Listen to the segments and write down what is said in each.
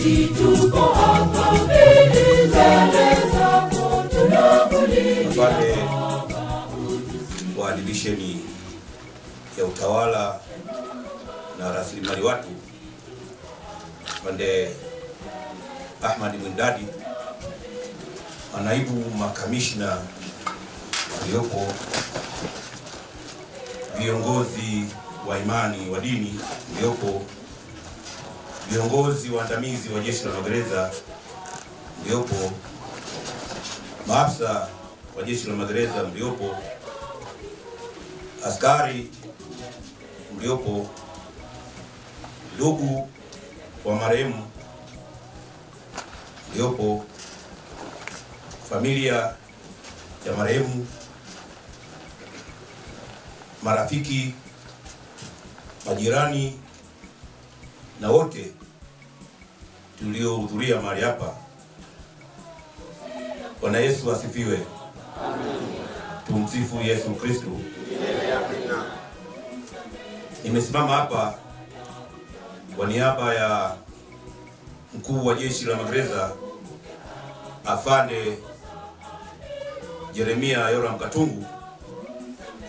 sisi tuko hapa mbele zako tunakulilia. Pale wa divisheni ya utawala na rasilimali watu pande Ahmad Mwindadi, naibu makamishna waliopo, viongozi wa imani wa dini waliopo, viongozi waandamizi wa jeshi la magereza waliopo, maafisa wa jeshi la magereza mliopo, askari mliopo, ndugu wa marehemu mliopo, familia ya marehemu, marafiki, majirani na wote tuliohudhuria mahali hapa. Bwana Yesu asifiwe. Tumsifu Yesu Kristo. Nimesimama hapa kwa niaba ya mkuu wa jeshi la magereza Afande Jeremia Yoram Katungu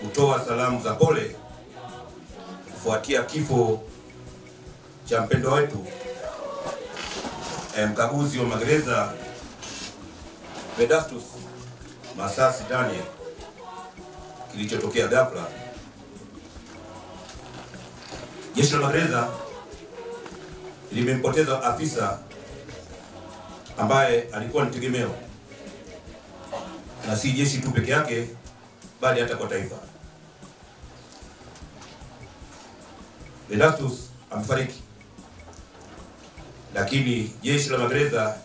kutoa salamu za pole kufuatia kifo cha mpendwa wetu mkaguzi wa magereza Vedastus Masasi Daniel kilichotokea ghafla. Jeshi la magereza limempoteza afisa ambaye alikuwa ni tegemeo, na si jeshi tu peke yake bali hata kwa taifa. Vedastus amefariki, lakini jeshi la magereza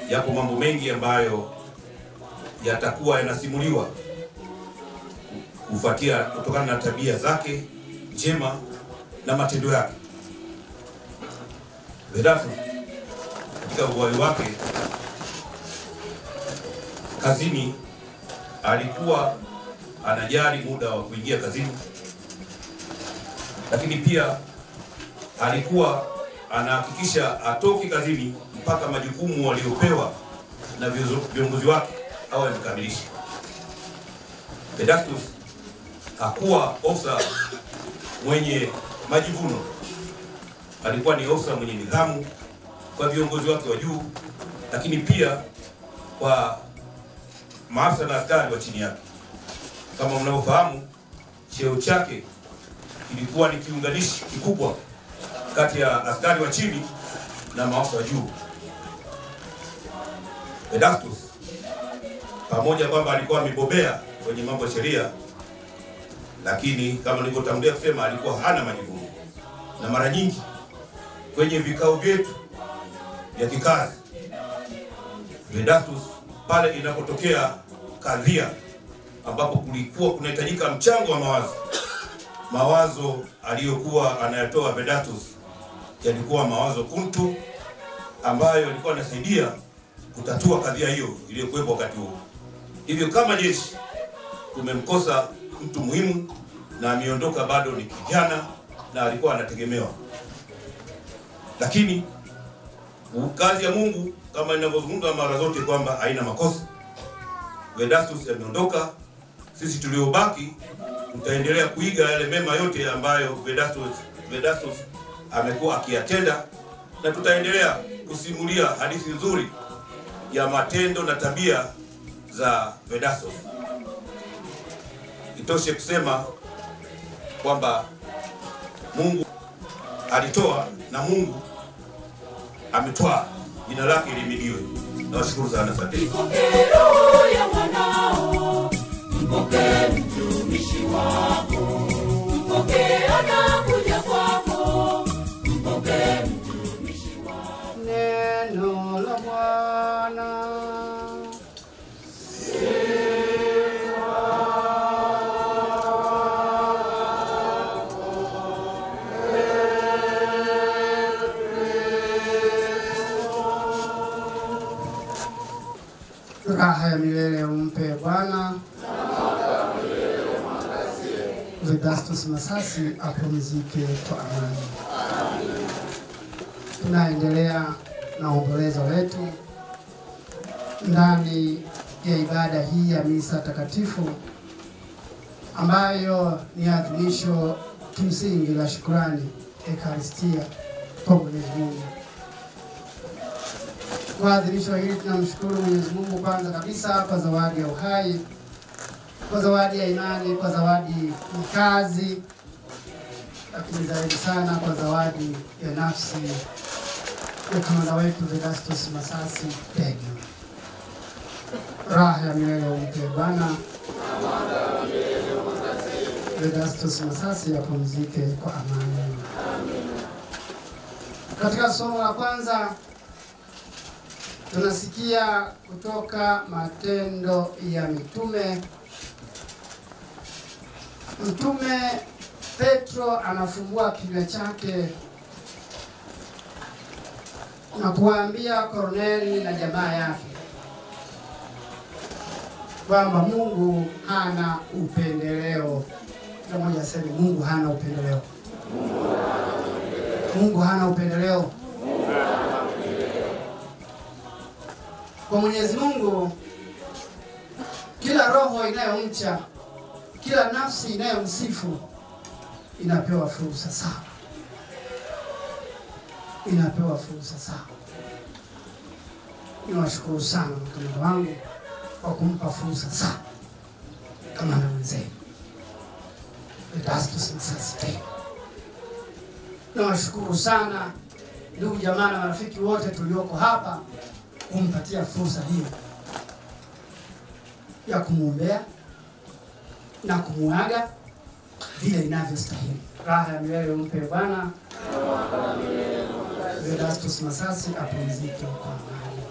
yapo mambo mengi ambayo yatakuwa yanasimuliwa kufuatia kutokana na tabia zake njema na matendo yake. Vedastus katika uhai wake kazini alikuwa anajali muda wa kuingia kazini, lakini pia alikuwa anahakikisha atoki kazini mpaka majukumu waliopewa na viongozi wake awe amekamilisha. Vedastus hakuwa ofisa mwenye majivuno, alikuwa ni ofisa mwenye nidhamu kwa viongozi wake wa juu, lakini pia kwa maafisa na askari wa chini yake. Kama mnavyofahamu, cheo chake kilikuwa ni kiunganishi kikubwa kati ya askari wa chini na maafisa wa juu. Vedastus pamoja kwamba alikuwa amebobea kwenye mambo ya sheria, lakini kama nilivyotangulia kusema alikuwa hana majivuno, na mara nyingi kwenye vikao vyetu vya kikazi Vedastus pale inapotokea kadhia ambapo kulikuwa kunahitajika mchango wa mawazo aliyokuwa anayatoa Vedastus yalikuwa mawazo kuntu ambayo yalikuwa yanasaidia kutatua kadhia hiyo iliyokuwepo wakati huo. Hivyo kama jeshi tumemkosa mtu muhimu, na ameondoka bado ni kijana na alikuwa anategemewa, lakini kazi ya Mungu kama inavyozungumzwa mara zote kwamba haina makosa. Vedastus ameondoka, sisi tuliobaki tutaendelea kuiga yale mema yote ambayo Vedastus amekuwa akiyatenda, na tutaendelea kusimulia hadithi nzuri ya matendo na tabia za Vedastus. Itoshe kusema kwamba Mungu alitoa na Mungu ametwaa, jina lake lihimidiwe. Nawashukuru sana, asante. Mpokee roho ya mwanao, mpokee mtumishi wako, mpokee anakuja kwako, mpokee mtumishi wako. Neno la Bwana. Raha ya milele umpe Bwana. Vedastus Masasi apumzike kwa amani. Tunaendelea na ombolezo letu ndani ya ibada hii ya misa takatifu ambayo ni adhimisho kimsingi la shukrani, Ekaristia kwa Mwenyezi Mungu. Kwa adhimisho hili tunamshukuru Mwenyezi Mungu kwanza kabisa kwa zawadi ya uhai, kwa zawadi ya imani, kwa zawadi ya kazi, lakini zaidi sana kwa zawadi ya nafsi ya kamanda wetu Vedastus Masasi Degno. Raha ya milele umpe Bwana. Vedastus Masasi apumzike kwa amani. Katika somo la kwanza tunasikia kutoka Matendo ya Mitume. Mtume Petro anafungua kinywa chake na kuambia Korneli na jamaa yake kwamba Mungu hana upendeleo. Kila mmoja aseme Mungu hana upendeleo. Mungu hana upendeleo. Kwa Mwenyezi Mungu, kila roho inayomcha, kila nafsi inayomsifu inapewa fursa sawa. Inapewa fursa sawa. Niwashukuru sana mtumishi wangu kwa kumpa fursa sawa kama na mzee Vedastus Masasi. Niwashukuru sana ndugu jamaa na marafiki wote tulioko hapa kumpatia fursa hii ya kumuombea na kumuaga vile inavyostahili. Raha ya milele umpe Bwana. Vedastus Masasi apumzike kwa amani.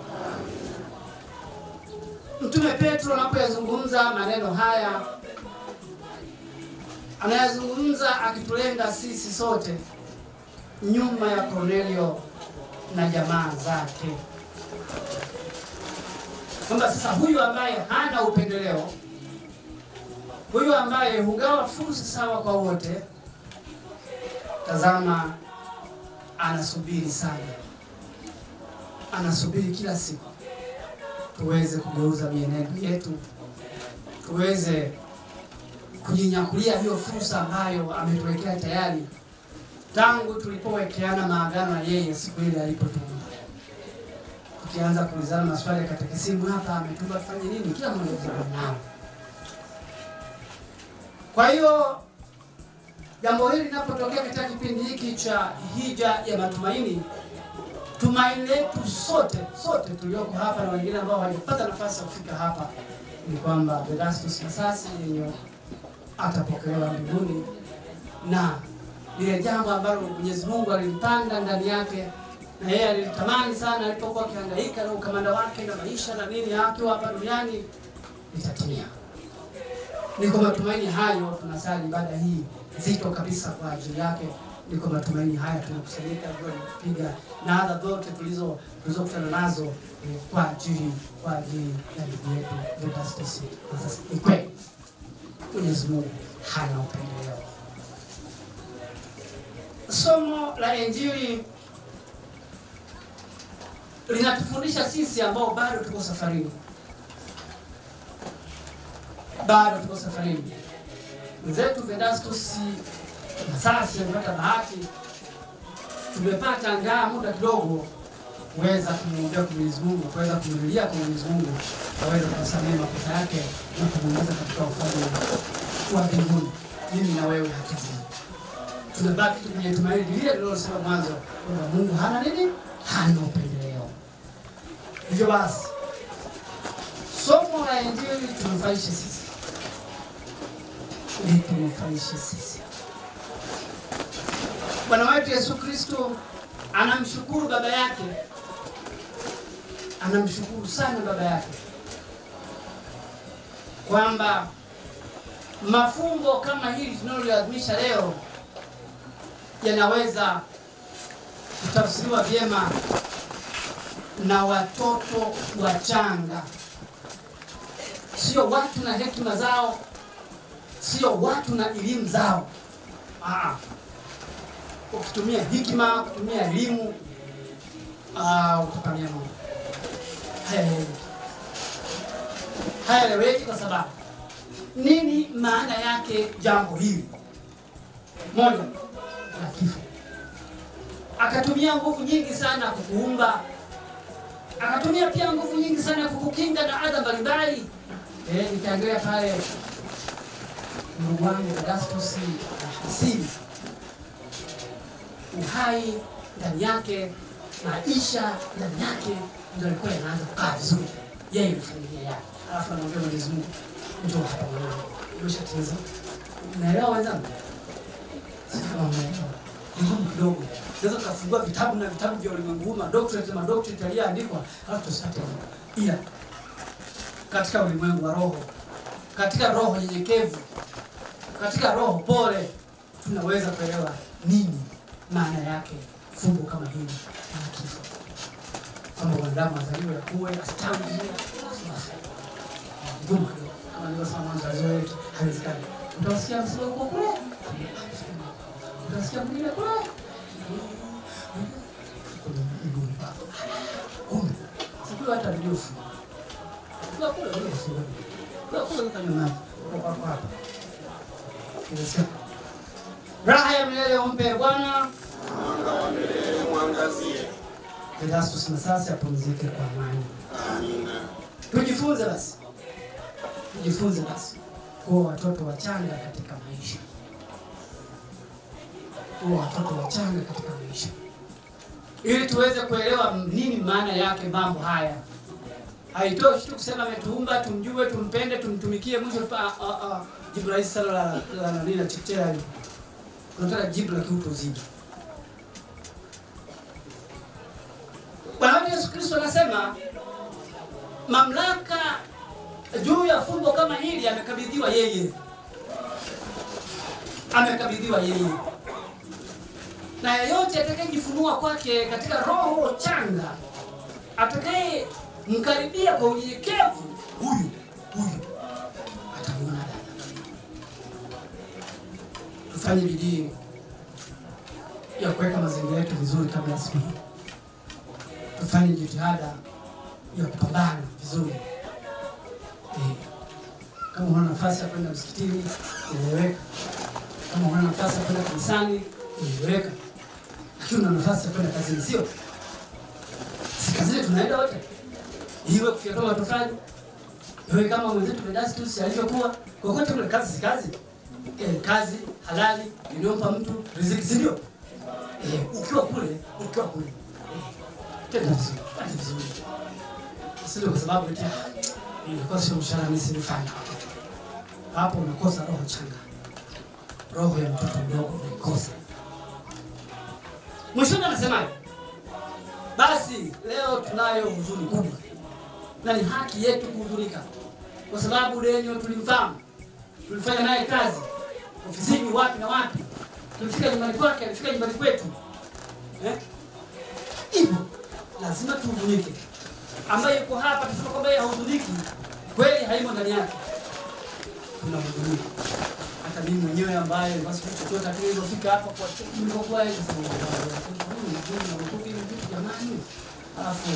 Mtume Petro anapoyazungumza maneno haya, anayazungumza akitulenga sisi sote nyuma ya Kornelio na jamaa zake, kwamba sasa huyu ambaye hana upendeleo, huyu ambaye hugawa fursa sawa kwa wote, tazama anasubiri sana, anasubiri kila siku tuweze kugeuza mienendo yetu, tuweze kujinyakulia hiyo fursa ambayo ametuwekea tayari tangu tulipowekeana maagano na yeye siku ile alipotuumba. Tukianza kuulizana maswali ya katekisimu hapa, ametuumba tufanye nini, kila mmoja jibu nao. Kwa hiyo jambo hili linapotokea katika kipindi hiki cha hija ya matumaini, tumaini letu sote tulioko hapa na wengine ambao hawajapata nafasi ya kufika hapa ni kwamba Vedastus Masasi yenyewe atapokelewa mbinguni, na lile jambo ambalo Mwenyezi Mungu alilipanda ndani yake na yeye alitamani sana alipokuwa akihangaika na ukamanda wake na maisha na nini akiwa hapa duniani litatimia. Niko matumaini hayo, tunasali ibada hii zito kabisa kwa ajili yake. Niko matumaini haya tunakusanyika kupiga na adha zote tulizokutana nazo kwa ajili ya ndugu yetu Vedastus Masasi. Ni kweli Mwenyezi Mungu hana upendeleo. Somo la Injili linatufundisha sisi ambao bado tuko safarini. Mwenzetu Vedastus Masasi amepata bahati, tumepata angaa muda kidogo kuweza kumwombea kwa Mwenyezi Mungu, kuweza kumlilia kwa Mwenyezi Mungu aweze kusamehe makosa yake na kumuingiza katika ufalme wa mbinguni. Mimi na wewe hatujui. Tunabaki kwenye tumaini lile lililosema mwanzo kwamba Mungu hana nini? Hana upendeleo. Hivyo basi somo la Injili tunufaishe sisi. Tunufaishe sisi. Bwana wetu Yesu Kristo anamshukuru baba yake. Anamshukuru sana baba yake kwamba mafumbo kama hili tunaloadhimisha leo yanaweza kutafsiriwa vyema na watoto wachanga. Sio watu na hekima zao, sio watu na elimu zao. Ukitumia hekima, kutumia elimu, utapania Mungu. Hayaeleweki kwa sababu nini maana yake jambo hili? Moja, la kifo. Akatumia nguvu nyingi sana kukuumba. Akatumia pia nguvu nyingi sana kukukinga na adha mbalimbali. Nikaangalia pale ndugu wangu Augustus Hasini, uhai ndani yake, maisha ndani yake ndio alikuwa anaanza kukaa vizuri yeye na familia yake. Alafu anaongea Mwenyezi Mungu, njoo hapa mwanangu, umeshatimiza. Unaelewa wenzangu? Sisi kama mnaelewa ngumu kidogo. Sasa tukafungua vitabu na vitabu vya ulimwengu, madoctorate yaliyoandikwa, alafu tusipate ila katika ulimwengu wa roho, katika roho nyenyekevu, katika roho pole, tunaweza kuelewa nini maana yake fumbo kama hili la kifo. Kama wanadamu azaliwe akuwe astawi ngumu kidogo. Kama nilivyosema mwanzo, wazo wetu haiwezekani. Utasikia msiba uko kule, utasikia mwingine kule, ngumu bado. Kumbe sikuwa hata viliofu. Kwa kule ndio sio. Kwa kule kanyama kwa hapa. Inasema raha ya milele umpe Bwana, mwanga wa milele mwangazie. Augustus na sasa apumzike kwa amani. Amina. Tujifunze basi kuwa watoto wachanga katika maisha. Kuwa watoto wachanga katika maisha. Ili tuweze kuelewa nini maana yake mambo haya. Haitoshi tu kusema ametuumba, tumjue, tumpende, tumtumikie, mwisho jibu rahisi sana la nini la chekechea hiyo. Tunataka jibu la kiutu uzima. Bwana Yesu Kristo anasema mamlaka juu ya fumbo kama hili amekabidhiwa yeye. Amekabidhiwa yeye. Na yeyote atakayejifunua kwake katika roho changa, atakaye mkaribia kwa unyenyekevu, huyu atamuona dada. Tufanye bidii ya kuweka mazingira yetu vizuri kabla ya siku hii. Tufanye jitihada ya kupambana vizuri. Kama una nafasi ya kwenda msikitini, eleweka. Kama una nafasi ya kwenda kanisani, eleweka. Lakini una nafasi ya kwenda kazini, sio? Si kazini tunaenda wote. Iwe kufyatua matofali. Iwe kama mwenzetu Augustus alivyokuwa, kokote kule kazi si kazi. Kazi halali inayompa mtu riziki, si ndio? Ukiwa kule. Tena vizuri. Sio kwa sababu eti nilikosa mshahara nisifanye. Hapo unakosa roho changa. Roho ya mtoto mdogo unaikosa. Mwishoni anasemaje? Basi leo tunayo huzuni kubwa. Na ni haki yetu kuhuzunika. Kwa sababu Lenyo tulimfahamu. Tulifanya naye kazi. Ofisini wapi na wapi. Tulifika nyumbani kwake, alifika nyumbani kwetu. Hivyo lazima tuhuzunike. Ambaye yuko hapa tuseme kwamba yeye hahuzuniki, kweli haimo ndani yake. Tunahuzunika. Hata mimi mwenyewe ambaye basi chochote atakayofika hapa kwa nilikokuwa hivi sasa. Jamani. Alafu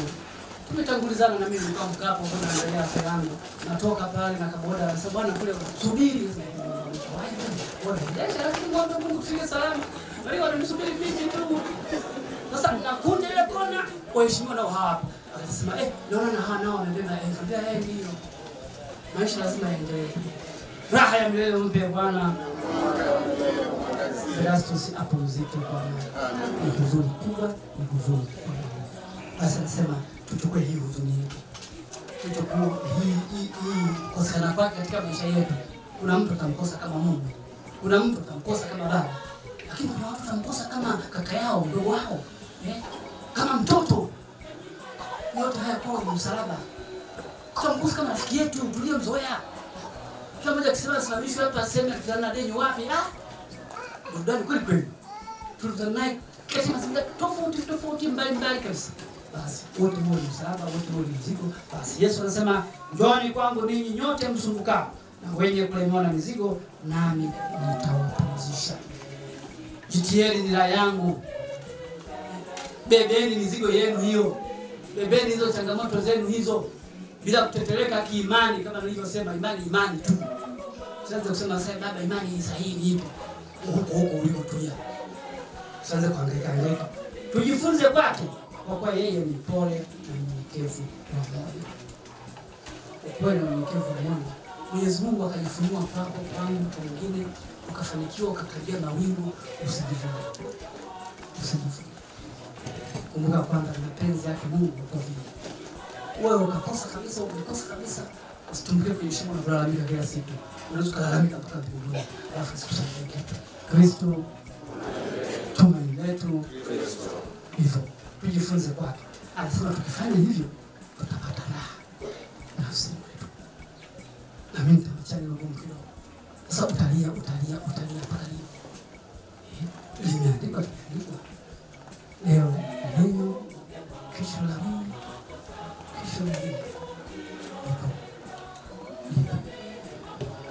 tumetangulizana na mimi nikaamka hapo kwa naangalia afya yangu. Natoka pale na kaboda anasema bwana kule subiri. Bwana, lakini mwambie Mungu tufike salama. Bali wananisubiri mimi tu. Sasa nakuja ile kona, waheshimiwa nao hapa. Akasema naona na hana nao wanaendelea kabla ndio. Maisha lazima yaendelee. Raha ya milele umpe Bwana. Augustus apumzike kwa amani. Ni huzuni kubwa, ni huzuni. Basi nasema tuchukue hii huzuni yetu. Tuchukue hii kosa kwake katika maisha yetu. Kuna mtu atamkosa kama Mungu. Kuna mtu atamkosa kama baba. Lakini kuna watu atamkosa kama kaka yao, ndugu wao. Kama mtoto. Yote haya kwa msalaba. Tutamkosa kama rafiki yetu tuliyomzoea. Kila mmoja akisema simamishwe hapa aseme kijana Lenyo wapi? Burudani kweli. Tulizana naye katika mazingira tofauti mbali kabisa. Basi wote ni msalaba, wote ni mzigo. Basi Yesu anasema njooni kwangu ninyi nyote msumbukao na wenye kulemewa na mizigo, nami nitawapumzisha. Jitieni nira yangu. Bebeni mizigo yenu hiyo. Bebeni hizo changamoto zenu hizo bila kuteteleka kiimani, kama nilivyosema, imani tu. Sasa kusema sasa baba, imani sahihi ipo huko ulikotulia. Sasa kuhangaika. Tujifunze kwake, kwa kuwa yeye ni pole na mnyenyekevu wa moyo. Ukweli na mnyenyekevu wa moyo, Mwenyezi Mungu akajifunua kwako, kwangu, kwa wengine, ukafanikiwa, ukakaribia mawingu. Usijivune. Kumbuka kwamba mapenzi yake Mungu kwa vile wewe ukakosa kabisa, usitumbuke kwenye shimo na kulalamika kila siku. Unaweza kulalamika mpaka mbinguni, alafu sikusaidie kitu. Kristo tumaini letu. Hivyo tujifunze kwake. Anasema tukifanya hivyo tutapata raha nafsi yetu. Na mimi nitamchana ngumu kidogo. Sasa utalia mpaka lini? Limeandikwa. Leo neno, kesho la Mungu, kesho lingine.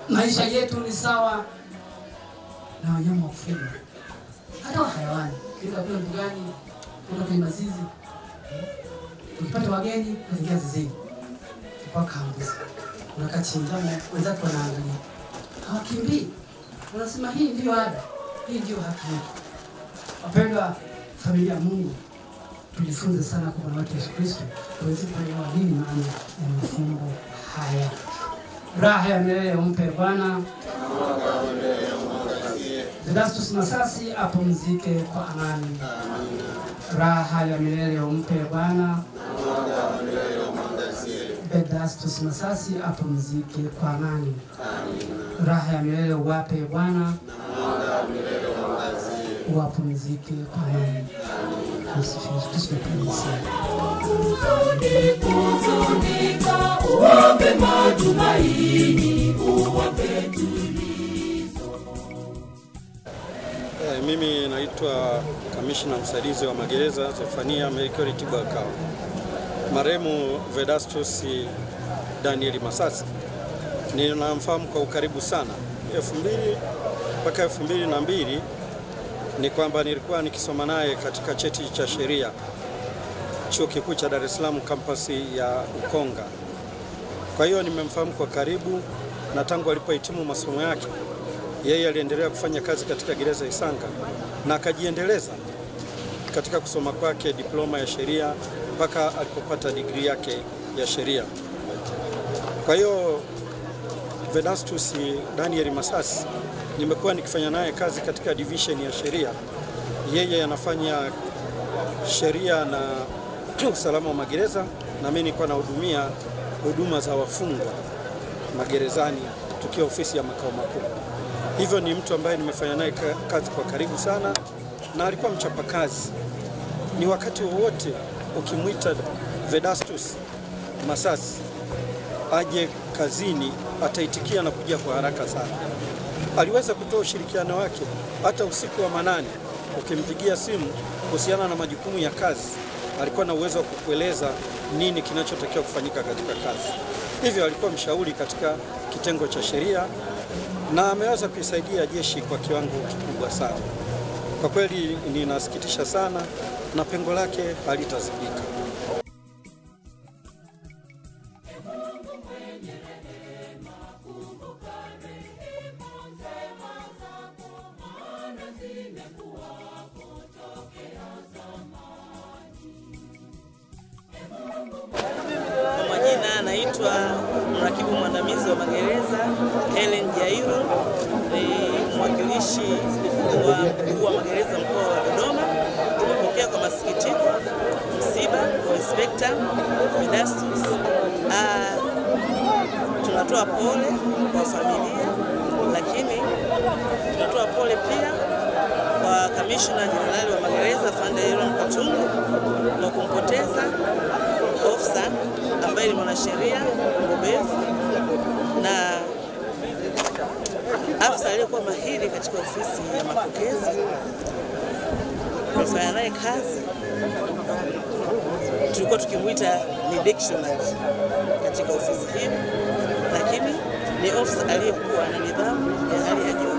Maisha yetu ni sawa na wanyama wa kufugwa. Hata hayawani, kila kule mbugani, kuna kwenye mazizi. Ukipata wageni, unaingia zizini. Kwa kambuzi. Unakaa chini ndani, wenzako wanaangalia. Hawakimbii. Unasema hii ndio ada. Hii ndio haki yetu. Wapendwa familia ya Mungu, tujifunze sana kwa Bwana wetu Yesu Kristo, tuweze kuelewa nini maana ya mafungo haya. Raha ya milele umpe Bwana. Vedastus Masasi apumzike kwa amani. Raha ya milele umpe Bwana. Vedastus Masasi apumzike kwa amani. Raha ya milele uwape Bwana. Wapumzike kwa amani. Kuzunika, uwape matumaini, uwape tulizo. Mimi naitwa Kamishna Msaidizi wa Magereza Zefania Melchior Tibakao. Marehemu Vedastus Daniel Masasi ninamfahamu kwa ukaribu sana. 2000 mpaka 2002 ni kwamba nilikuwa nikisoma naye katika cheti cha sheria Chuo Kikuu cha Dar es Salaam kampasi ya Ukonga. Kwa hiyo nimemfahamu kwa karibu, na tangu alipohitimu masomo yake yeye aliendelea kufanya kazi katika gereza Isanga na akajiendeleza katika kusoma kwake diploma ya sheria mpaka alipopata degree yake ya sheria. Kwa hiyo Vedastus Daniel Masasi nimekuwa nikifanya naye kazi katika division ya sheria. Yeye anafanya sheria na usalama wa magereza, na mimi nilikuwa nahudumia huduma za wafungwa magerezani tukiwa ofisi ya makao makuu. Hivyo ni mtu ambaye nimefanya naye kazi kwa karibu sana, na alikuwa mchapakazi. Ni wakati wowote ukimwita Vedastus Masasi aje kazini ataitikia na kuja kwa haraka sana. Aliweza kutoa ushirikiano wake hata usiku wa manane. Ukimpigia simu kuhusiana na majukumu ya kazi, alikuwa na uwezo wa kukueleza nini kinachotakiwa kufanyika katika kazi. Hivyo alikuwa mshauri katika kitengo cha sheria na ameweza kuisaidia jeshi kwa kiwango kikubwa sana. Kwa kweli ninasikitisha sana na pengo lake halitazibika. Kwa majina naitwa mrakibu mwandamizi wa magereza Helen Jairo, ni mwakilishi wa mkuu wa magereza mkoa wa Dodoma. Tumepokea kwa masikitiko msiba wa Inspector Vedastus. Tunatoa pole kwa familia, lakini tunatoa pole pia kwa Kamishna Jenerali wa Magereza Afande Aaron Katungu kwa kumpoteza ofisa ambaye ni mwanasheria mbobevu na afisa aliyekuwa mahiri katika ofisi ya mapokezi. Tumefanya naye kazi, tulikuwa tukimuita ni dictionary katika ofisi hii, lakini ni ofisa aliyekuwa na nidhamu ya hali ya juu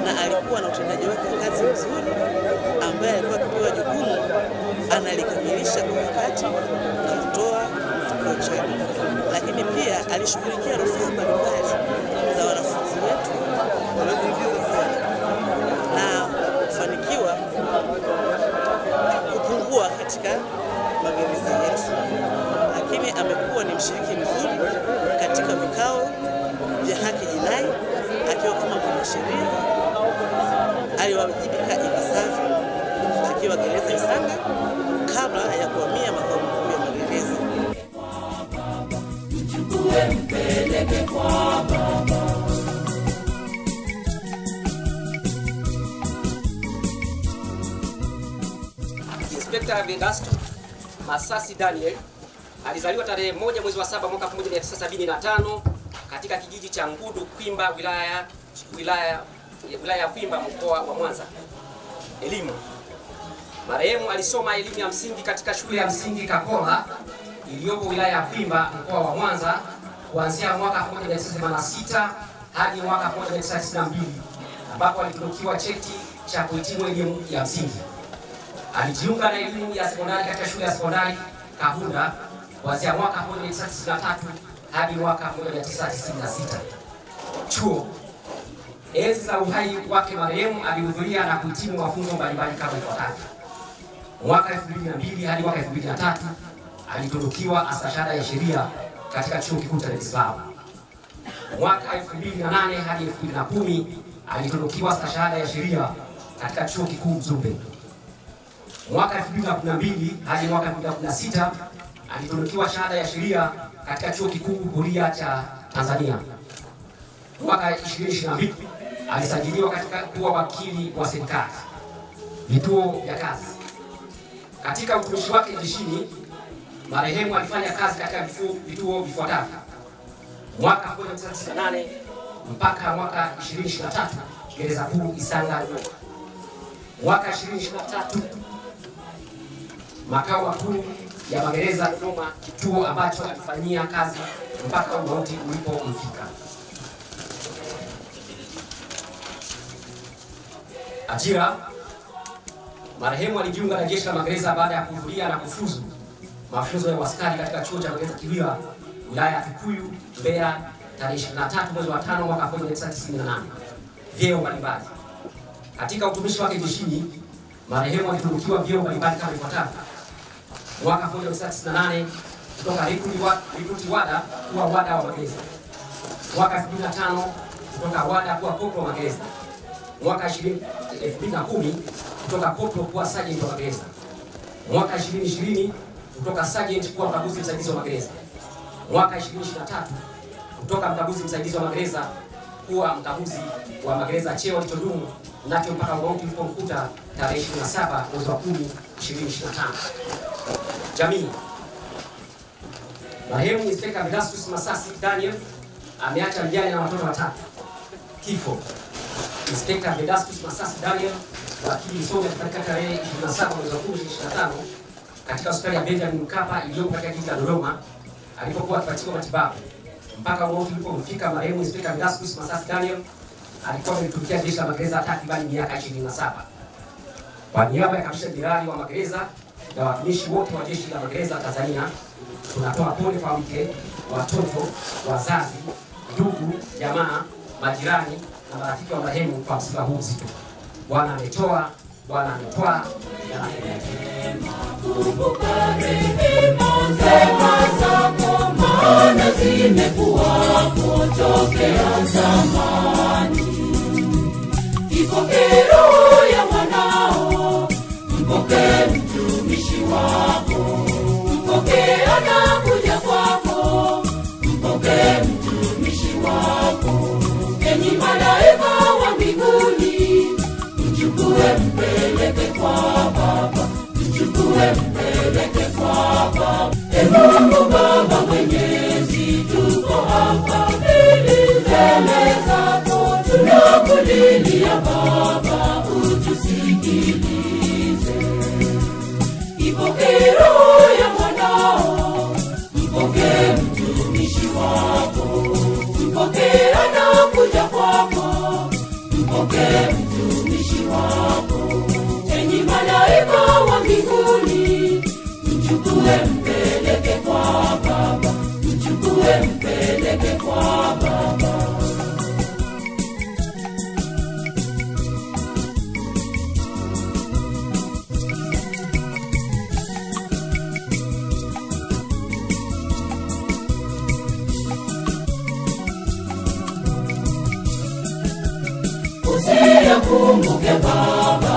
na alikuwa na utendaji wake kazi mzuri, ambaye alikuwa akipewa jukumu analikamilisha kwa wakati na kutoa matokeo chanya. Lakini pia alishughulikia rufaa mbalimbali za wanafunzi wetu na kufanikiwa kupungua katika magereza yetu. Lakini amekuwa ni mshiriki mzuri katika vikao vya haki jinai, akiwa kama mwanasheria aliwajibika ipasavyo akiwa gereza Isanga kabla ya kuhamia makao makuu ya magereza. Inspekta Vedastus Masasi Daniel alizaliwa tarehe 1 mwezi wa 7 mwaka 1975 katika kijiji cha Ngudu Kwimba, wilaya ya Kwimba, mkoa wa Mwanza. Elimu. Marehemu alisoma elimu ya msingi katika shule ya msingi Kakola iliyopo wilaya ya Kwimba, mkoa wa Mwanza kuanzia mwaka 1986 hadi mwaka 1992 ambapo alitunukiwa cheti cha kuhitimu elimu ya msingi. Alijiunga na elimu ya sekondari katika shule ya sekondari Kahunda kuanzia mwaka 1993 hadi mwaka 1996. Chuo. Enzi za uhai wake marehemu alihudhuria na kuhitimu mafunzo mbalimbali kama ifuatavyo. Mwaka 2002 hadi mwaka 2003 alitunukiwa astashahada ya sheria katika Chuo Kikuu cha Dar es Salaam. Mwaka 2008 hadi 2010 alitunukiwa astashahada ya sheria katika Chuo Kikuu Mzumbe. Mwaka 2012 hadi mwaka 2016 alitunukiwa shahada ya sheria katika Chuo Kikuu Huria cha Tanzania. Mwaka 2022 alisajiliwa katika kuwa wakili wa serikali. Vituo vya kazi. Katika utumishi wake jeshini, marehemu alifanya kazi katika vituo vifuatavyo. Mwaka 1998 mpaka mwaka 2023 gereza kuu Isanga. Mwaka 2023 makao makuu ya magereza Dodoma, kituo ambacho alifanyia kazi mpaka umauti ulipomfika. Ajira. Marehemu alijiunga na jeshi la magereza baada ya kuhudhuria na kufuzu mafunzo ya askari katika chuo cha magereza Kiwira, wilaya ya Kikuyu, Mbeya, tarehe 23 mwezi wa 5 mwaka 1998. Vyeo mbalimbali. Katika utumishi wake jeshini, marehemu alitunukiwa vyeo mbalimbali kama ifuatavyo. Mwaka 1998 kutoka recruit wada kuwa wada wa magereza. Mwaka 2005 kutoka wada kuwa koplo wa magereza. Mwaka 2010 kutoka koplo kuwa sergeant wa magereza. Mwaka 2020 kutoka sergeant kuwa mkaguzi msaidizi wa magereza. Mwaka 2023 kutoka mkaguzi msaidizi wa magereza kuwa mkaguzi wa magereza, cheo alichodumu nacho mpaka umauti ulipomkuta tarehe 27 mwezi wa 10 2025. Jamii. Marehemu Inspekta Vedastus Masasi Daniel ameacha mjane na watoto watatu. Kifo. Inspekta Vedastus Masasi Daniel, wakili msomi, katika tarehe 27 mwezi wa 10 2025 katika hospitali ya Benjamin Mkapa iliyopo katika jiji la Dodoma alipokuwa akipatiwa matibabu. Mpaka umauti ulipomfika marehemu Inspekta Vedastus Masasi Daniel alikuwa ametumikia jeshi la magereza takriban miaka 27. Kwa niaba ya kamishna jenerali wa magereza na watumishi wote wa jeshi la magereza Tanzania, tunatoa pole kwa mke, watoto, wazazi, ndugu, jamaa, majirani na marafiki wa marehemu kwa msiba huu mzito. Bwana ametoa, Bwana ametwaa. Kumbuka rehema zako, maana zimekuwako tokea zamani. Ipokee roho ya mwanao, mpokee mtumishi wako, mpokee anakuja kwako, mpokee mtumishi wako. Enyi malaika wa mbinguni, mchukue mpeleke kwa Baba, mchukue mpeleke kwa Baba. Mungu Baba Mwenyezi, tuko hapa mbele zako, tunakulilia Baba, utusikilize. Ipokee roho ya mwanao, mpokee mtumishi wako, mpokee anakuja kwako, mpokee mtumishi wako. Enyi malaika wa mbinguni, Baba